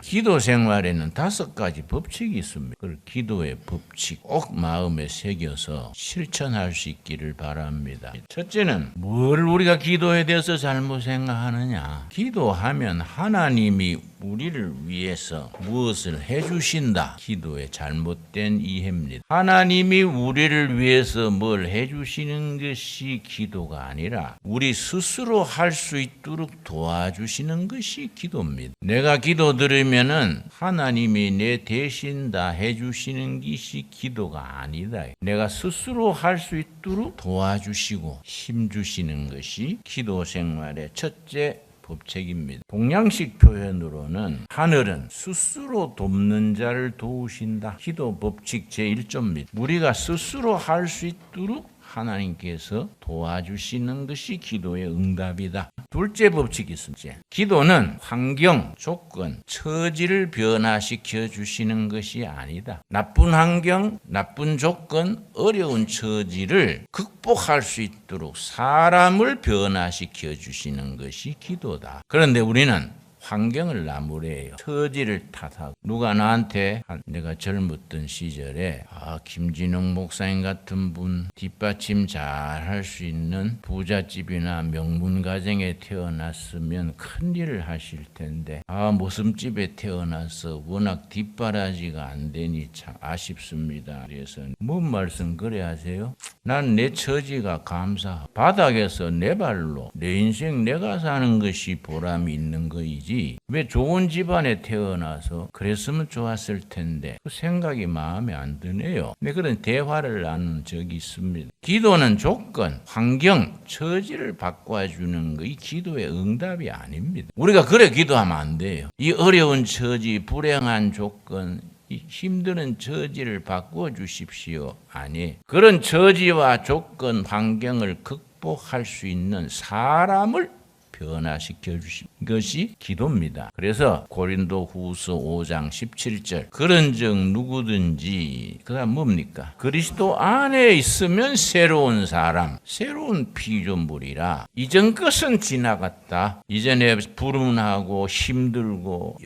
기도 생활에는 5가지 법칙이 있습니다. 그 기도의 법칙 꼭 마음에 새겨서 실천할 수 있기를 바랍니다. 첫째는 뭘 우리가 기도에 대해서 잘못 생각하느냐. 기도하면 하나님이 우리를 위해서 무엇을 해주신다. 기도의 잘못된 이해입니다. 하나님이 우리를 위해서 뭘 해주시는 것이 기도가 아니라 우리 스스로 할 수 있도록 도와주시는 것이 기도입니다. 내가 기도 들으면은 하나님이 내 대신 다 해주시는 것이 기도가 아니다. 내가 스스로 할 수 있도록 도와주시고 힘주시는 것이 기도 생활의 첫째 법칙입니다. 동양식 표현으로는 하늘은 스스로 돕는 자를 도우신다. 기도 법칙 제1조입니다. 우리가 스스로 할 수 있도록 하나님께서 도와주시는 것이 기도의 응답이다. 둘째 법칙이 있습니다. 기도는 환경, 조건, 처지를 변화시켜 주시는 것이 아니다. 나쁜 환경, 나쁜 조건, 어려운 처지를 극복할 수 있도록 사람을 변화시켜 주시는 것이 기도다. 그런데 우리는 환경을 나무래요. 처지를 탓하고 누가 나한테 내가 젊었던 시절에 김진웅 목사님 같은 분 뒷받침 잘 할 수 있는 부잣집이나 명문 가정에 태어났으면 큰일을 하실 텐데 모슴집에 태어나서 워낙 뒷바라지가 안 되니 참 아쉽습니다. 그래서 뭔 말씀 그래 하세요? 난 내 처지가 감사하고 바닥에서 내 발로 내 인생 내가 사는 것이 보람이 있는 거이지 왜 좋은 집안에 태어나서 그랬으면 좋았을 텐데 그 생각이 마음에 안 드네요. 네, 그런 대화를 나눈 적이 있습니다. 기도는 조건, 환경, 처지를 바꿔주는 거 이 기도의 응답이 아닙니다. 우리가 그래 기도하면 안 돼요. 이 어려운 처지, 불행한 조건, 이 힘드는 처지를 바꿔주십시오. 아니, 그런 처지와 조건, 환경을 극복할 수 있는 사람을 변화시켜 주신 것이 기도입니다. 그래서 고린도후서 5장 17절 그런즉 누구든지 그 다음 뭡니까? 그리스도 안에 있으면 새로운 사람, 새로운 피조물이라 이전 것은 지나갔다. 이전에 불운하고 힘들고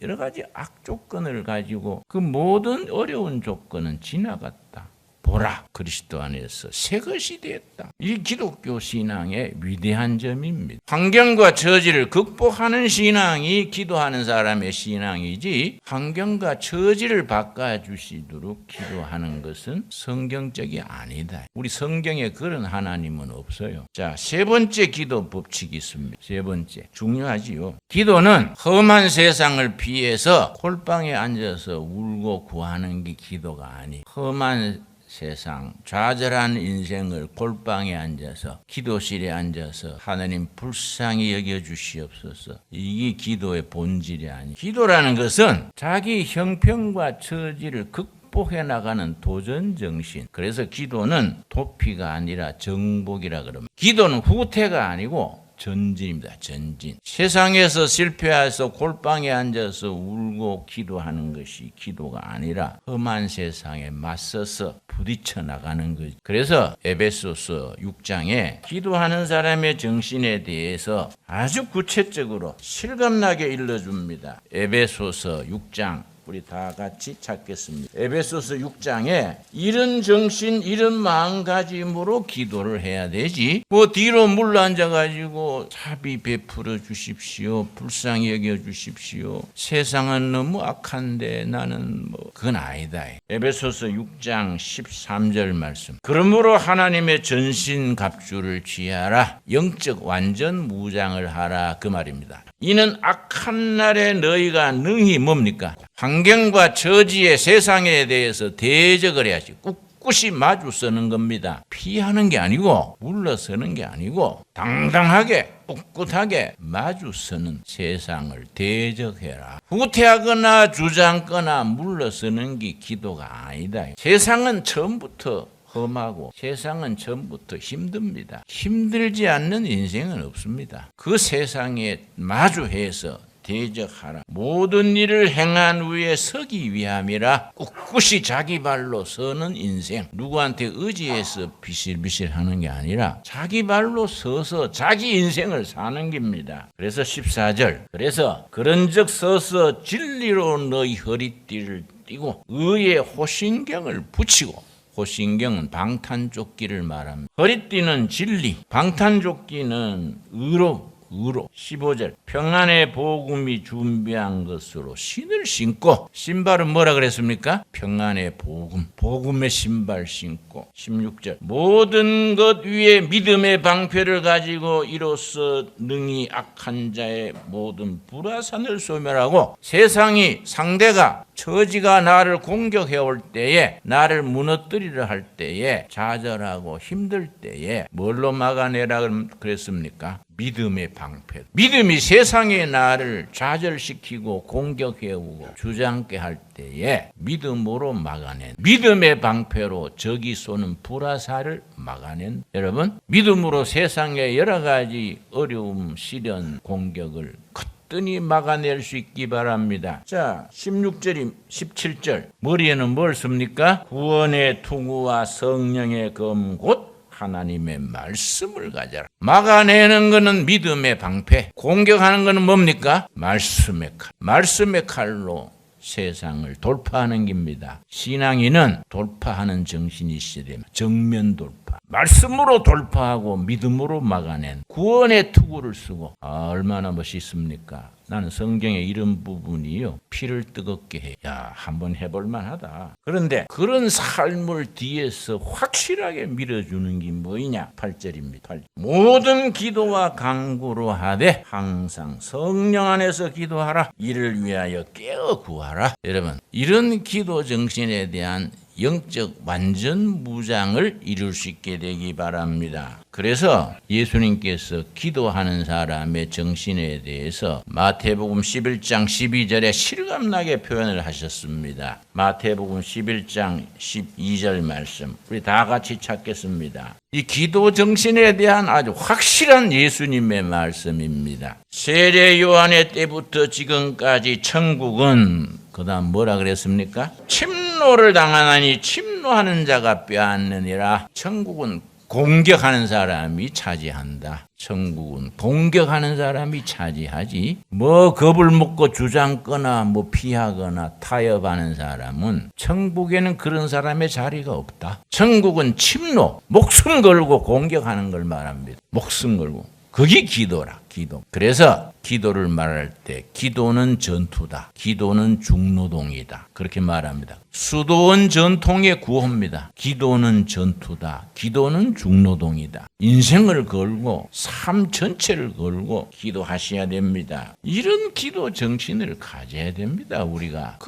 여러 가지 악조건을 가지고 그 모든 어려운 조건은 지나갔다. 보라, 그리스도 안에서 새 것이 되었다. 이 기독교 신앙의 위대한 점입니다. 환경과 처지를 극복하는 신앙이 기도하는 사람의 신앙이지 환경과 처지를 바꿔주시도록 기도하는 것은 성경적이 아니다. 우리 성경에 그런 하나님은 없어요. 자, 세 번째 기도 법칙이 있습니다. 세 번째, 중요하지요. 기도는 험한 세상을 피해서 홀방에 앉아서 울고 구하는 게 기도가 아니. 험한 세상, 좌절한 인생을 골방에 앉아서 기도실에 앉아서 하나님 불쌍히 여겨주시옵소서. 이게 기도의 본질이 아니. 기도라는 것은 자기 형편과 처지를 극복해 나가는 도전 정신. 그래서 기도는 도피가 아니라 정복이라 그럽니다. 기도는 후퇴가 아니고 전진입니다. 전진. 세상에서 실패해서 골방에 앉아서 울고 기도하는 것이 기도가 아니라 험한 세상에 맞서서 부딪혀 나가는 거죠. 그래서 에베소서 6장에 기도하는 사람의 정신에 대해서 아주 구체적으로 실감나게 일러줍니다. 에베소서 6장 우리 다 같이 찾겠습니다. 에베소서 6장에 이런 정신, 이런 마음가짐으로 기도를 해야 되지. 뒤로 물러앉아가지고 자비 베풀어 주십시오. 불쌍히 여겨 주십시오. 세상은 너무 악한데 나는 그건 아니다. 에베소서 6장 13절 말씀. 그러므로 하나님의 전신 갑주를 취하라. 영적 완전 무장을 하라. 그 말입니다. 이는 악한 날에 너희가 능히 뭡니까? 환경과 처지의 세상에 대해서 대적을 해야지. 꿋꿋이 마주 서는 겁니다. 피하는 게 아니고 물러서는 게 아니고 당당하게 꿋꿋하게 마주 서는 세상을 대적해라. 후퇴하거나 주저앉거나 물러서는 게 기도가 아니다. 세상은 처음부터 험하고 세상은 처음부터 힘듭니다. 힘들지 않는 인생은 없습니다. 그 세상에 마주해서 대적하라. 모든 일을 행한 후에 서기 위함이라. 꿋꿋이 자기 발로 서는 인생. 누구한테 의지해서 비실비실 하는 게 아니라 자기 발로 서서 자기 인생을 사는 겁니다. 그래서 14절. 그래서 그런즉 서서 진리로 너희 허리띠를 띠고 의의 호신경을 붙이고, 호신경은 방탄조끼를 말합니다. 허리띠는 진리, 방탄조끼는 의로. 15절. 평안의 복음이 준비한 것으로 신을 신고, 신발은 뭐라 그랬습니까? 평안의 복음, 복음의 신발 신고. 16절. 모든 것 위에 믿음의 방패를 가지고 이로써 능히 악한 자의 모든 불화산을 소멸하고, 세상이 상대가 처지가 나를 공격해 올 때에, 나를 무너뜨리려 할 때에, 좌절하고 힘들 때에 뭘로 막아내라 그랬습니까? 믿음의 방패. 믿음이 세상에 나를 좌절시키고 공격해오고 주저앉게 할 때에 믿음으로 막아낸, 믿음의 방패로 적이 쏘는 불화살을 막아낸, 여러분, 믿음으로 세상의 여러 가지 어려움, 시련, 공격을 거뜬히 막아낼 수 있기 바랍니다. 자, 16절이 17절. 머리에는 뭘 씁니까? 구원의 투구와 성령의 검 곧 하나님의 말씀을 가져라. 막아내는 것은 믿음의 방패, 공격하는 것은 뭡니까? 말씀의 칼. 말씀의 칼로 세상을 돌파하는 겁니다. 신앙인은 돌파하는 정신이 있어야 됩니다. 정면 돌파. 말씀으로 돌파하고 믿음으로 막아낸 구원의 투구를 쓰고, 얼마나 멋있습니까? 나는 성경에 이런 부분이요, 피를 뜨겁게 해. 야, 한번 해볼만 하다. 그런데 그런 삶을 뒤에서 확실하게 밀어주는 게 뭐이냐? 8절입니다. 8절. 모든 기도와 간구로 하되 항상 성령 안에서 기도하라. 이를 위하여 깨어 구하라. 여러분, 이런 기도 정신에 대한 영적 완전 무장을 이룰 수 있게 되기 바랍니다. 그래서 예수님께서 기도하는 사람의 정신에 대해서 마태복음 11장 12절에 실감나게 표현을 하셨습니다. 마태복음 11장 12절 말씀, 우리 다 같이 찾겠습니다. 이 기도 정신에 대한 아주 확실한 예수님의 말씀입니다. 세례 요한의 때부터 지금까지 천국은, 그 다음 뭐라 그랬습니까? 침노를 당하나니 침노하는 자가 빼앗느니라. 천국은 공격하는 사람이 차지한다. 천국은 공격하는 사람이 차지하지, 뭐 겁을 먹고 주장거나 뭐 피하거나 타협하는 사람은, 천국에는 그런 사람의 자리가 없다. 천국은 침노, 목숨 걸고 공격하는 걸 말합니다. 목숨 걸고. 그게 기도라, 기도. 그래서 기도를 말할 때 기도는 전투다, 기도는 중노동이다, 그렇게 말합니다. 수도원 전통의 구호입니다. 기도는 전투다, 기도는 중노동이다. 인생을 걸고 삶 전체를 걸고 기도하셔야 됩니다. 이런 기도 정신을 가져야 됩니다. 우리가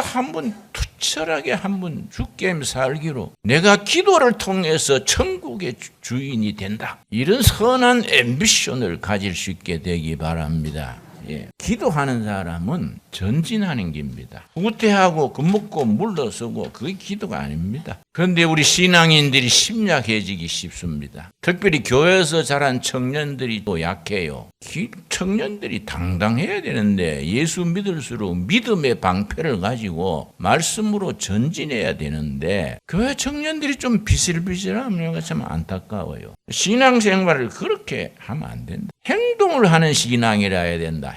한번 투철하게 한번 주께 살기로, 내가 기도를 통해서 천국의 주인이 된다, 이런 선한 앰비션을 가질 수 있게 되기 바랍니다. 기도하는 사람은 전진하는 겁니다. 후퇴하고 겁먹고 물러서고, 그게 기도가 아닙니다. 그런데 우리 신앙인들이 심약해지기 쉽습니다. 특별히 교회에서 자란 청년들이 또 약해요. 청년들이 당당해야 되는데 예수 믿을수록 믿음의 방패를 가지고 말씀으로 전진해야 되는데, 교회 청년들이 좀 비실비실하면 참 안타까워요. 신앙생활을 그렇게 하면 안 된다. 행동을 하는 신앙이라 해야 된다.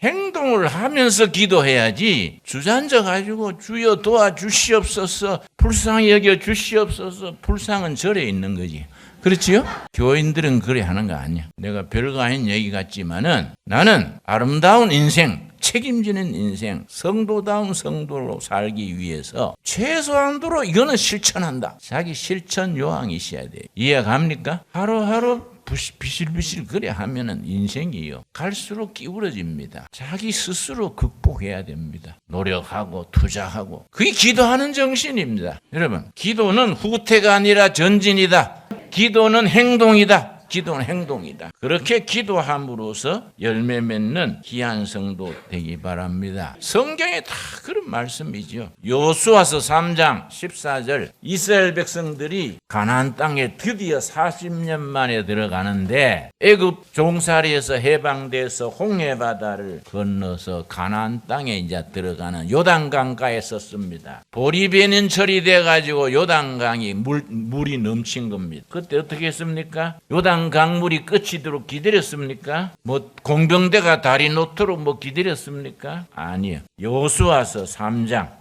행동을 하면서 기도해야지, 주저앉아 가지고 주여 도와주시옵소서, 불쌍히 여겨 주시옵소서. 불쌍은 절에 있는 거지. 그렇지요? 교인들은 그래 하는 거 아니야. 내가 별거 아닌 얘기 같지만은, 나는 아름다운 인생, 책임지는 인생, 성도다운 성도로 살기 위해서 최소한도로 이거는 실천한다. 자기 실천 요항이 있어야 돼. 이해갑니까? 하루하루 비실비실 그래 하면은 인생이요, 갈수록 기울어집니다. 자기 스스로 극복해야 됩니다. 노력하고 투자하고. 그게 기도하는 정신입니다. 여러분, 기도는 후퇴가 아니라 전진이다. 기도는 행동이다. 기도는 행동이다. 그렇게 기도함으로써 열매 맺는 귀한 성도 되기 바랍니다. 성경에 다 그런 말씀이죠. 여호수아서 3장 14절 이스라엘 백성들이 가나안 땅에 드디어 40년 만에 들어가는데 애굽 종살이에서 해방돼서 홍해바다를 건너서 가나안 땅에 이제 들어가는 요단강가에 섰습니다. 보리배는 처리돼 가지고 요단강이 물이 넘친 겁니다. 그때 어떻게 했습니까? 요단강 물이 끝이도록 기다렸습니까? 뭐 공병대가 다리 놓도록 뭐 기다렸습니까? 아니요. 여호수아서 3장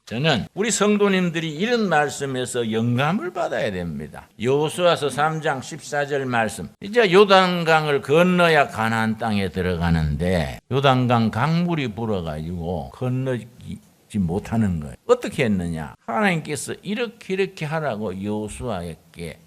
저는 우리 성도님들이 이런 말씀에서 영감을 받아야 됩니다. 여호수아서 3장 14절 말씀. 이제 요단강을 건너야 가나안 땅에 들어가는데 요단강 강물이 불어가지고 건너지 못하는 거예요. 어떻게 했느냐? 하나님께서 이렇게 하라고 여호수아에게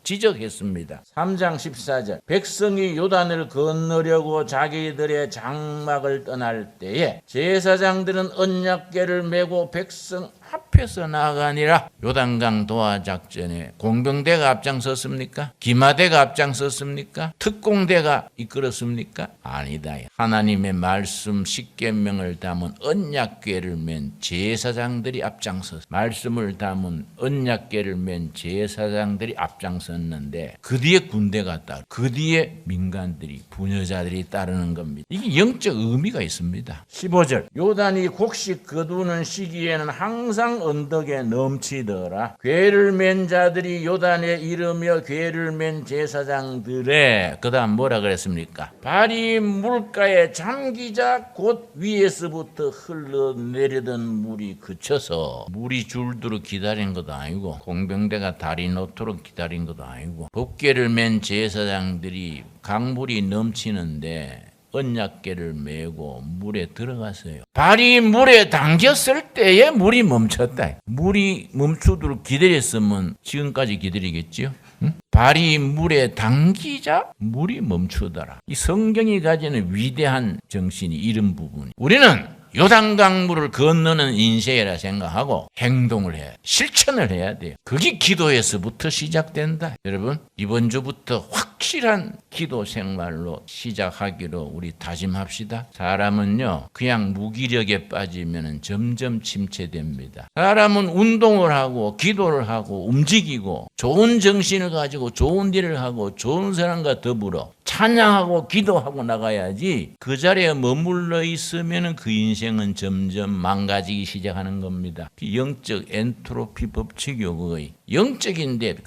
지적했습니다. 3장 14절 백성이 요단을 건너려고 자기들의 장막을 떠날 때에 제사장들은 언약궤를 메고 백성 앞에서 나아가니라. 요단강 도하 작전에 공병대가 앞장섰습니까? 기마대가 앞장섰습니까? 특공대가 이끌었습니까? 아니다. 하나님의 말씀 십계명을 담은 언약궤를 맨 제사장들이 앞장섰. 말씀을 담은 언약궤를 맨 제사장들이 앞장섰는데 그 뒤에 군대가 따르. 그 뒤에 민간들이 부녀자들이 따르는 겁니다. 이게 영적 의미가 있습니다. 15절 요단이 곡식 거두는 시기에는 항상 언덕에 넘치더라. 궤를 맨 자들이 요단에 이르며 궤를 맨 제사장들의 그 다음 뭐라 그랬습니까? 발이 물가에 잠기자 곧 위에서부터 흘러내리던 물이 그쳐서 물이 줄도록 기다린 것도 아니고 공병대가 다리 놓도록 기다린 것도 아니고 법궤를 맨 제사장들이 강물이 넘치는데 언약궤를 메고 물에 들어갔어요. 발이 물에 담겼을 때에 물이 멈췄다. 물이 멈추도록 기다렸으면 지금까지 기다리겠지요? 응? 발이 물에 담기자 물이 멈추더라. 이 성경이 가지는 위대한 정신이 이런 부분이. 우리는 요단강물을 건너는 인생이라 생각하고 행동을 해야 돼. 실천을 해야 돼요. 그게 기도에서부터 시작된다. 여러분 이번 주부터 확실한 기도 생활로 시작하기로 우리 다짐합시다. 사람은요 그냥 무기력에 빠지면 점점 침체됩니다. 사람은 운동을 하고 기도를 하고 움직이고 좋은 정신을 가지고 좋은 일을 하고 좋은 사람과 더불어 찬양하고 기도하고 나가야지 그 자리에 머물러 있으면 그 인생은 점점 망가지기 시작하는 겁니다. 영적 엔트로피 법칙이요. 그거의 영적인데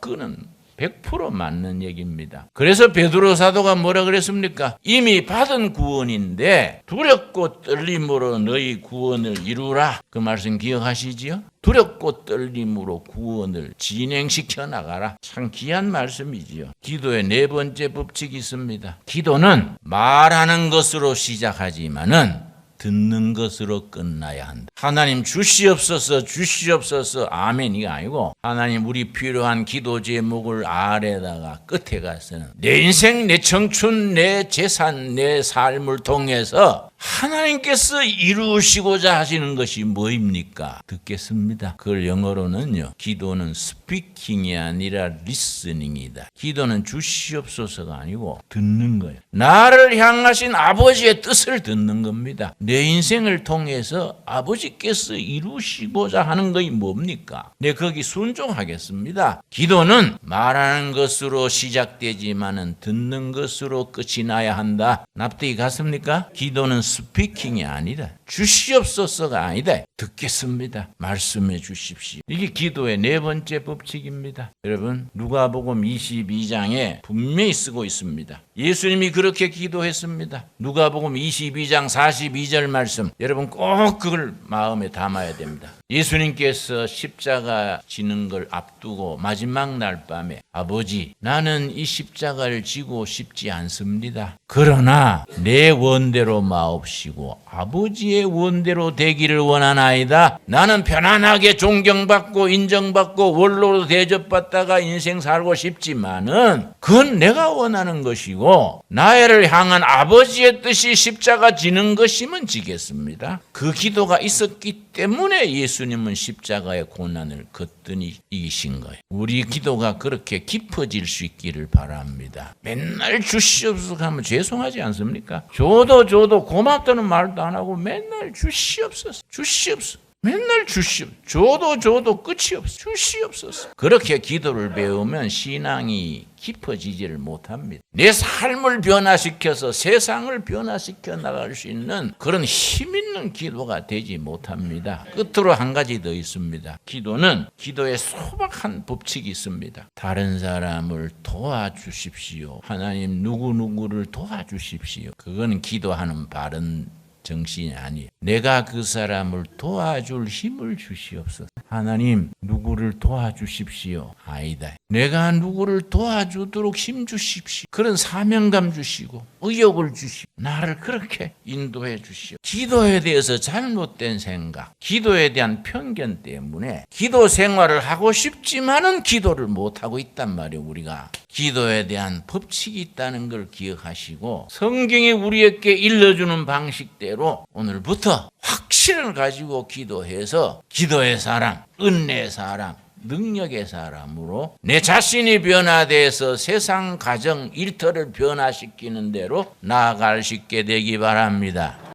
그는 100% 맞는 얘기입니다. 그래서 베드로 사도가 뭐라 그랬습니까? 이미 받은 구원인데 두렵고 떨림으로 너희 구원을 이루라. 그 말씀 기억하시지요? 두렵고 떨림으로 구원을 진행시켜 나가라. 참 귀한 말씀이지요. 기도의 네 번째 법칙이 있습니다. 기도는 말하는 것으로 시작하지만은 듣는 것으로 끝나야 한다. 하나님 주시옵소서 아멘이 아니고 하나님 우리 필요한 기도 제목을 아래다가 끝에 가서는 내 인생, 내 청춘, 내 재산, 내 삶을 통해서 하나님께서 이루시고자 하시는 것이 뭐입니까? 듣겠습니다. 그걸 영어로는요. 기도는 스피킹이 아니라 리스닝이다. 기도는 주시옵소서가 아니고 듣는 거예요. 나를 향하신 아버지의 뜻을 듣는 겁니다. 내 인생을 통해서 아버지께서 이루시고자 하는 것이 뭡니까? 내 거기 순종하겠습니다. 기도는 말하는 것으로 시작되지만은 듣는 것으로 끝이 나야 한다. 납득이 갔습니까? 기도는 스피킹이 아니라 주시옵소서가 아니다. 듣겠습니다. 말씀해 주십시오. 이게 기도의 네 번째 법칙입니다. 여러분 누가복음 22장에 분명히 쓰고 있습니다. 예수님이 그렇게 기도했습니다. 누가복음 22장 42절 말씀 여러분 꼭 그걸 마음에 담아야 됩니다. 예수님께서 십자가 지는 걸 앞두고 마지막 날 밤에 아버지 나는 이 십자가를 지고 싶지 않습니다. 그러나 내 원대로 마옵시고 아버지의 너의 원대로 되기를 원하나이다. 나는 편안하게 존경받고 인정받고 원로로 대접받다가 인생 살고 싶지만은 그건 내가 원하는 것이고 나를 향한 아버지의 뜻이 십자가 지는 것이면 지겠습니다. 그 기도가 있었기 때문에 예수님은 십자가의 고난을 거뜬히 이기신 거예요. 우리 기도가 그렇게 깊어질 수 있기를 바랍니다. 맨날 주시옵소서 하면 죄송하지 않습니까? 줘도 고맙다는 말도 안 하고 맨날 주시옵소서 맨날 줘도 끝이 없어. 주시옵소서. 그렇게 기도를 배우면 신앙이 깊어지지를 못합니다. 내 삶을 변화시켜서 세상을 변화시켜 나갈 수 있는 그런 힘 있는 기도가 되지 못합니다. 끝으로 한 가지 더 있습니다. 기도는 기도에 소박한 법칙이 있습니다. 다른 사람을 도와주십시오. 하나님 누구누구를 도와주십시오. 그건 기도하는 바른 정신이 아니에요. 내가 그 사람을 도와줄 힘을 주시옵소서. 하나님 누구를 도와주십시오. 아니다. 내가 누구를 도와주도록 힘 주십시오. 그런 사명감 주시고 의욕을 주시고 나를 그렇게 인도해 주시오. 기도에 대해서 잘못된 생각, 기도에 대한 편견 때문에 기도 생활을 하고 싶지만은 기도를 못하고 있단 말이에요. 우리가 기도에 대한 법칙이 있다는 걸 기억하시고 성경이 우리에게 일러주는 방식대로 오늘부터 확신을 가지고 기도해서 기도의 사람, 은혜의 사람, 능력의 사람으로 내 자신이 변화돼서 세상, 가정, 일터를 변화시키는 대로 나아갈 수 있게 되기 바랍니다.